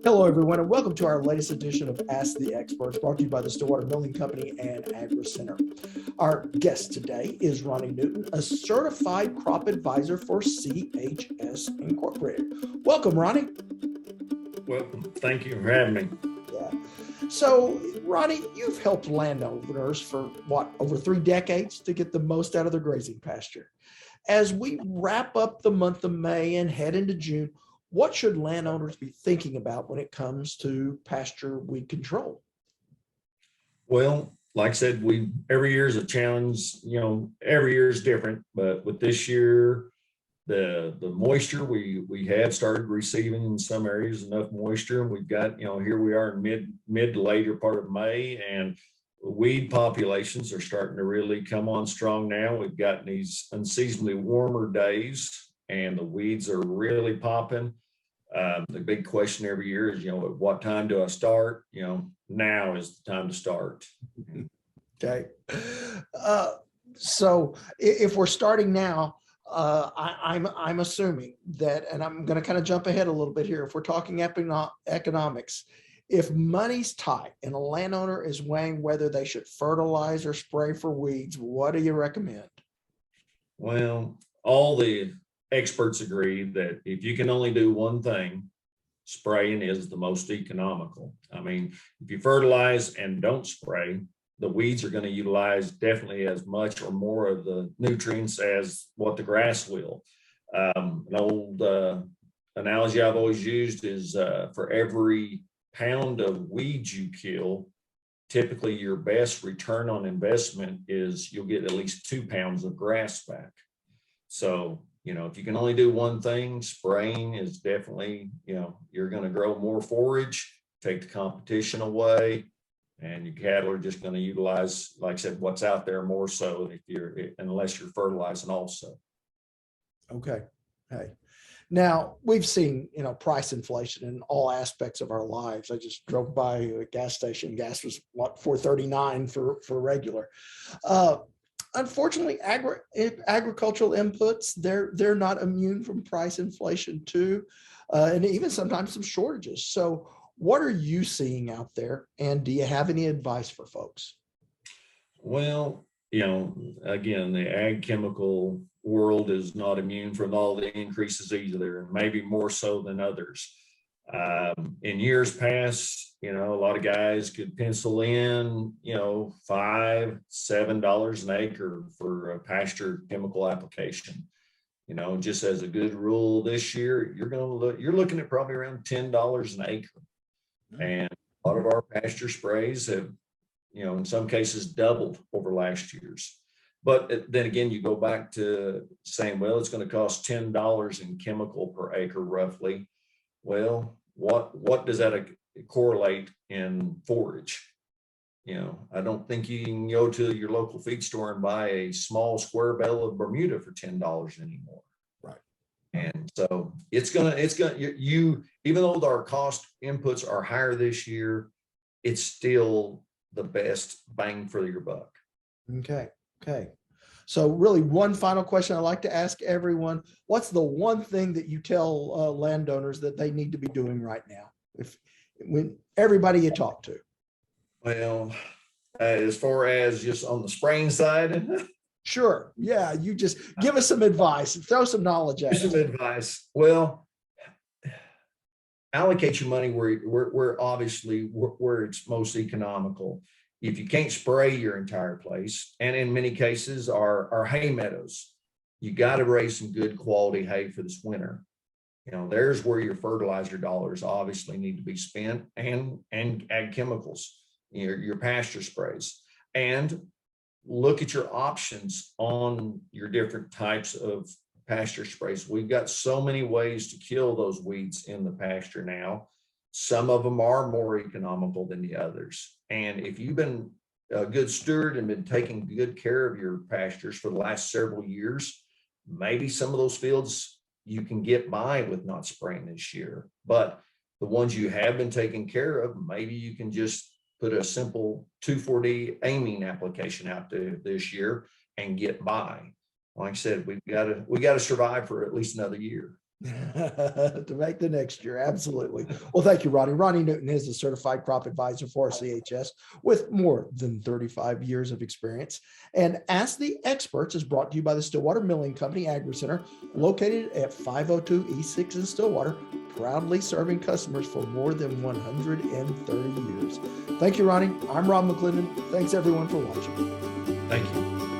Hello, everyone, and welcome to our latest edition of Ask the Experts, brought to you by the Stillwater Milling Company and Agri Center. Our guest today is Ronnie Newton, a certified crop advisor for CHS Incorporated. Welcome, Ronnie. Welcome. Thank you for having me. Yeah. So, Ronnie, you've helped landowners for over 3 decades to get the most out of their grazing pasture. As we wrap up the month of May and head into June, what should landowners be thinking about when it comes to pasture weed control? Well, like I said, every year is a challenge. Every year is different, but with this year, the moisture we have started receiving in some areas enough moisture, and we've got here we are in mid to later part of May, and weed populations are starting to really come on strong now. We've gotten these unseasonably warmer days, and the weeds are really popping. The big question every year is, at what time do I start? Now is the time to start. Okay. So if we're starting now, I'm assuming that, and I'm going to kind of jump ahead a little bit here. If we're talking economics, if money's tight and a landowner is weighing whether they should fertilize or spray for weeds, what do you recommend? Well, all the experts agree that if you can only do one thing, spraying is the most economical. I mean, if you fertilize and don't spray, the weeds are going to utilize definitely as much or more of the nutrients as what the grass will. An old analogy I've always used is for every pound of weeds you kill, typically your best return on investment is you'll get at least 2 pounds of grass back. So, if you can only do one thing, spraying is definitely, you're going to grow more forage, take the competition away, and your cattle are just going to utilize, like I said, what's out there more so unless you're fertilizing also. Okay. Hey. Now, we've seen, price inflation in all aspects of our lives. I just drove by a gas station. Gas was $4.39 for regular. Unfortunately, agricultural inputs, they're not immune from price inflation too, and even sometimes some shortages. So what are you seeing out there, and do you have any advice for folks? Well, again, the ag chemical world is not immune from all the increases either, and maybe more so than others. In years past, a lot of guys could pencil in, $5-7 an acre for a pasture chemical application. Just as a good rule this year, you're looking at probably around $10 an acre. And a lot of our pasture sprays have, in some cases doubled over last year's. But then again, you go back to saying, well, it's going to cost $10 in chemical per acre roughly. Well, what does that correlate in forage? I don't think you can go to your local feed store and buy a small square bale of Bermuda for $10 anymore. Right. And so even though our cost inputs are higher this year, it's still the best bang for your buck. Okay. So really, one final question I'd like to ask everyone: what's the one thing that you tell landowners that they need to be doing right now, when everybody you talk to? Well, as far as just on the spraying side, sure, yeah, you just give us some advice and throw some knowledge at us. Some advice. Well, allocate your money where obviously where it's most economical. If you can't spray your entire place, and in many cases our hay meadows, you got to raise some good quality hay for this winter. There's where your fertilizer dollars obviously need to be spent, and ag chemicals, your pasture sprays, and look at your options on your different types of pasture sprays. We've got so many ways to kill those weeds in the pasture now. Some of them are more economical than the others. And if you've been a good steward and been taking good care of your pastures for the last several years, maybe some of those fields you can get by with not spraying this year. But the ones you have been taking care of, maybe you can just put a simple 2,4-D amine application out there this year and get by. Like I said, we got to survive for at least another year. To make the next year. Absolutely. Well, thank you, Ronnie. Ronnie Newton is a certified crop advisor for CHS with more than 35 years of experience. And Ask the Experts is brought to you by the Stillwater Milling Company Agri Center, located at 502 East 6 in Stillwater, proudly serving customers for more than 130 years. Thank you, Ronnie. I'm Rob McClendon. Thanks, everyone, for watching. Thank you.